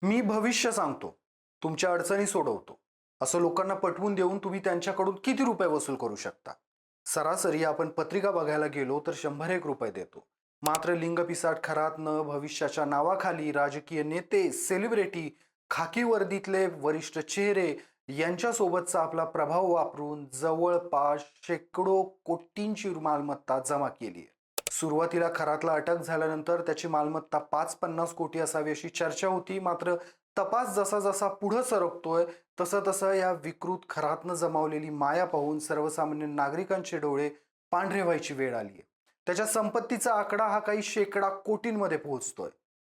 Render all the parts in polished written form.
मी भविष्य सांगतो, तुमच्या अडचणी सोडवतो, असं लोकांना पटवून देऊन तुम्ही त्यांच्याकडून किती रुपये वसूल करू शकता? सरासरी आपण पत्रिका बघायला गेलो तर 101 रुपये देतो. मात्र लिंगपिसाट खरात न भविष्याच्या नावाखाली राजकीय नेते, सेलिब्रिटी, खाकी वर्दीतले वरिष्ठ चेहरे यांच्यासोबतचा आपला प्रभाव वापरून जवळपास शेकडो कोटींची मालमत्ता जमा केली आहे. सुरुवातीला खरातला अटक झाल्यानंतर त्याची मालमत्ता 5-50 कोटी असावी अशी चर्चा होती. मात्र तपास जसा जसा पुढे सरकतोय तसं तसं या विकृत खरातनं जमावलेली माया पाहून सर्वसामान्य नागरिकांचे डोळे पांढरे व्हायची वेळ आली आहे. त्याच्या संपत्तीचा आकडा हा काही शेकडा कोटींमध्ये पोहोचतोय.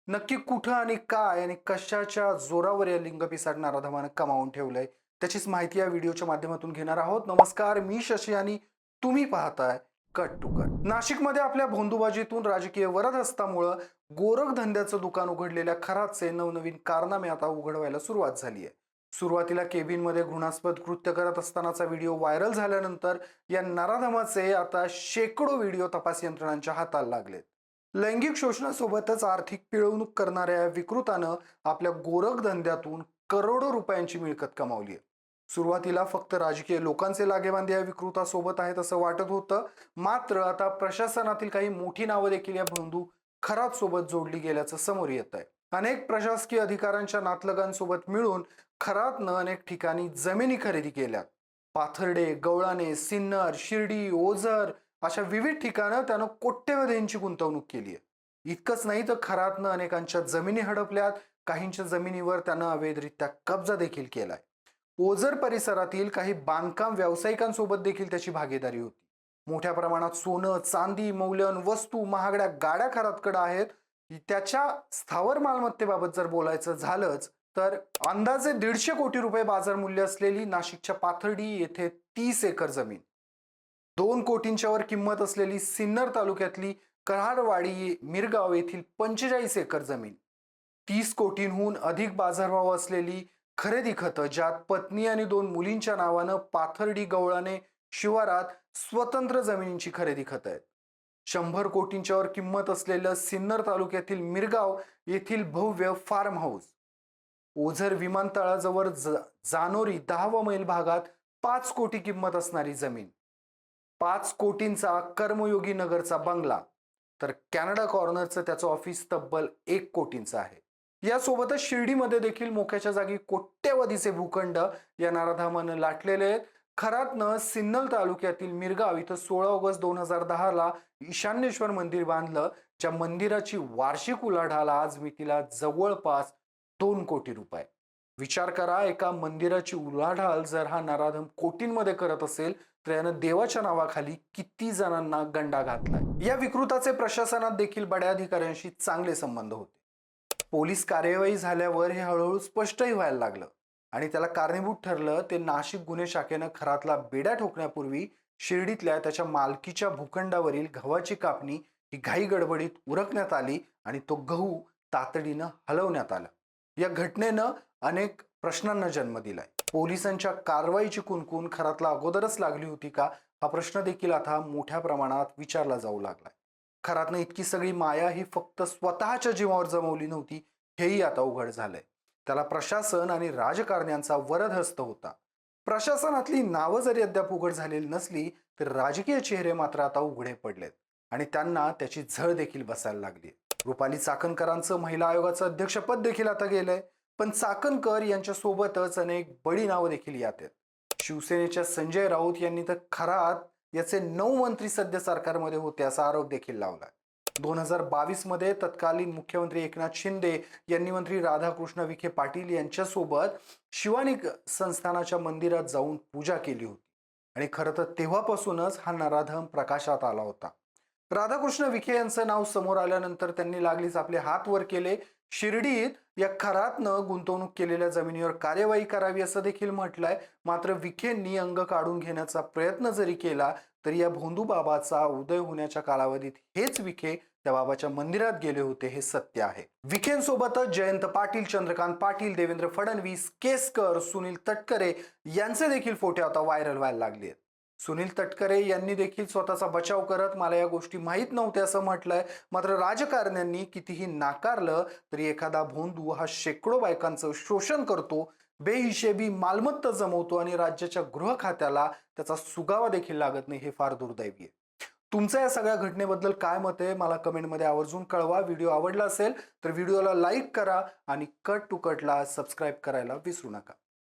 नक्की कुठं आणि काय आणि कशाच्या जोरावर या लिंगपिसाट नराधमानं कमावून ठेवलंय त्याचीच माहिती या व्हिडिओच्या माध्यमातून घेणार आहोत. नमस्कार, मी शशी आणि तुम्ही पाहताय कट टू कट. नाशिकमध्ये आपल्या भोंदूबाजीतून राजकीय वरदहस्तामुळं गोरखधंद्याचं दुकान उघडलेल्या खरातचे नवनवीन कारनामे आता उघडवायला सुरुवात झाली आहे. सुरुवातीला केबिनमध्ये घृणास्पद कृत्य करत असतानाचा व्हिडिओ व्हायरल झाल्यानंतर या नराधमाचे आता शेकडो व्हिडिओ तपास यंत्रणांच्या हाताला लागलेत. लैंगिक शोषणासोबतच आर्थिक पिळवणूक करणाऱ्या या विकृतानं आपल्या गोरखधंद्यातून करोडो रुपयांची मिळकत कमावली आहे. सुरुवातीला फक्त राजकीय लोकांचे लागेबांधे या विकृतासोबत आहेत असं वाटत होतं. मात्र आता प्रशासनातील काही मोठी नावं देखील या बंधू खरात सोबत जोडली गेल्याचं समोर येत आहे. अनेक प्रशासकीय अधिकाऱ्यांच्या नातलगांसोबत मिळून खरातनं अनेक ठिकाणी जमिनी खरेदी केल्यात. पाथर्डे, गवळाणे, सिन्नर, शिर्डी, ओझर अशा विविध ठिकाणं त्यानं कोट्यवधींची गुंतवणूक केली आहे. इतकंच नाही तर खरातनं अनेकांच्या जमिनी हडपल्यात. काहींच्या जमिनीवर त्यानं अवैधरित्या कब्जा देखील केलाय. ओझर परिसरातील काही बांधकाम व्यावसायिकांसोबत देखील त्याची भागीदारी होती. मोठ्या प्रमाणात सोनं, चांदी, मौल्यवान वस्तू, महागड्या गाड्या खरातकडे आहेत. त्याच्या स्थावर मालमत्तेबाबत जर बोलायचं झालंच तर अंदाजे 150 कोटी रुपये बाजार मूल्य असलेली नाशिकच्या पाथर्डी येथे 30 एकर जमीन, 2 कोटींच्या वर किंमत असलेली सिन्नर तालुक्यातली कऱ्हाडवाडी मिरगाव येथील 45 एकर जमीन, 30 कोटींहून अधिक बाजारभाव असलेली खरेदी खतं ज्यात पत्नी आणि 2 मुलींच्या नावानं पाथर्डी गवळाने शिवारात स्वतंत्र जमिनींची खरेदी खतं आहेत. 100 कोटींच्या वर किंमत असलेलं सिन्नर तालुक्यातील मिरगाव येथील भव्य फार्म हाऊस, ओझर विमानतळाजवळ जानोरी 10वा मैल भागात 5 कोटी किंमत असणारी जमीन, 5 कोटींचा कर्मयोगी नगरचा बंगला, तर कॅनडा कॉर्नरचं त्याचं ऑफिस तब्बल 1 कोटींचं आहे. यासोबतच शिर्डीमध्ये देखील मोक्याच्या जागी कोट्यवधीचे भूखंड या नराधमानं लाटलेले आहेत. खरातनं सिन्नर तालुक्यातील मिरगाव इथं 16 ऑगस्ट 2010ला ईशान्येश्वर मंदिर बांधलं, ज्या मंदिराची वार्षिक उलाढाल आज मितीला जवळपास 2 कोटी रुपये. विचार करा, एका मंदिराची उलाढाल जर हा नराधम कोटींमध्ये करत असेल तर यानं देवाच्या नावाखाली किती जणांना गंडा घातलाय. या विकृताचे प्रशासनात देखील बड्या अधिकाऱ्यांशी चांगले संबंध होते. पोलीस कार्यवाही झाल्यावर हे हळूहळू स्पष्टही व्हायला लागलं आणि त्याला कारणीभूत ठरलं ते नाशिक गुन्हे शाखेनं खरातला बेड्या ठोकण्यापूर्वी शिर्डीतल्या त्याच्या मालकीच्या भूखंडावरील गव्हाची कापणी ही घाई गडबडीत उरकण्यात आली आणि तो गहू तातडीनं हलवण्यात आला. या घटनेनं अनेक प्रश्नांना जन्म दिलाय. पोलिसांच्या कारवाईची कुणकुण खरातला अगोदरच लागली होती का, हा प्रश्न देखील आता मोठ्या प्रमाणात विचारला जाऊ लागलाय. खरातनं इतकी सगळी माया ही फक्त स्वतःच्या जीवावर जमवली नव्हती, हेही आता उघड झालंय. त्याला प्रशासन आणि राजकारण्यांचा वरदहस्त होता. प्रशासनातली नावं जरी अद्याप उघड झालेली नसली तर राजकीय चेहरे मात्र आता उघडे पडलेत आणि त्यांना त्याची झळ देखील बसायला लागली. रुपाली चाकणकरांचं महिला आयोगाचं अध्यक्षपद देखील आता गेलंय. पण चाकणकर यांच्या सोबतच अनेक बडी नावं देखील यात आहेत. शिवसेनेच्या संजय राऊत यांनी तर खरात याचे 9 मंत्री सध्या सरकारमध्ये होते असा आरोप देखील लावला. 2022 मध्ये तत्कालीन मुख्यमंत्री एकनाथ शिंदे यांनी मंत्री राधाकृष्ण विखे पाटील यांच्यासोबत शिवानी संस्थानाच्या मंदिरात जाऊन पूजा केली होती आणि खरं तर तेव्हापासूनच हा नराधम प्रकाशात आला होता. राधाकृष्ण विखे यांचं नाव समोर आल्यानंतर त्यांनी लागलीच आपले हात वर केले. शिर्डीत या खरातनं गुंतवणूक केलेल्या जमिनीवर कार्यवाही करावी असं देखील म्हटलंय. मात्र विखेंनी अंग काढून घेण्याचा प्रयत्न जरी केला तरी या भोंदू बाबाचा उदय होण्याच्या कालावधीत हेच विखे त्या बाबाच्या मंदिरात गेले होते हे सत्य आहे. विखेंसोबतच जयंत पाटील, चंद्रकांत पाटील, देवेंद्र फडणवीस, केसकर, सुनील तटकरे यांचे देखील फोटो आता व्हायरल व्हायला लागले आहेत. सुनील तटकरे यांनी देखील स्वतःचा बचाव करत मला या गोष्टी माहीत नव्हत्या असं म्हटलंय. मात्र राजकारण्यांनी कितीही नाकारलं तरी एखादा भोंदू हा शेकडो बायकांचं शोषण करतो, बेहिशेबी मालमत्ता जमवतो आणि राज्याच्या गृह खात्याला त्याचा सुगावा देखील लागत नाही, हे फार दुर्दैवी आहे. तुमचं या सगळ्या घटनेबद्दल काय मत आहे मला कमेंटमध्ये आवर्जून कळवा. व्हिडिओ आवडला असेल तर व्हिडिओला लाईक करा आणि कट टू कटला सबस्क्राईब करायला विसरू नका.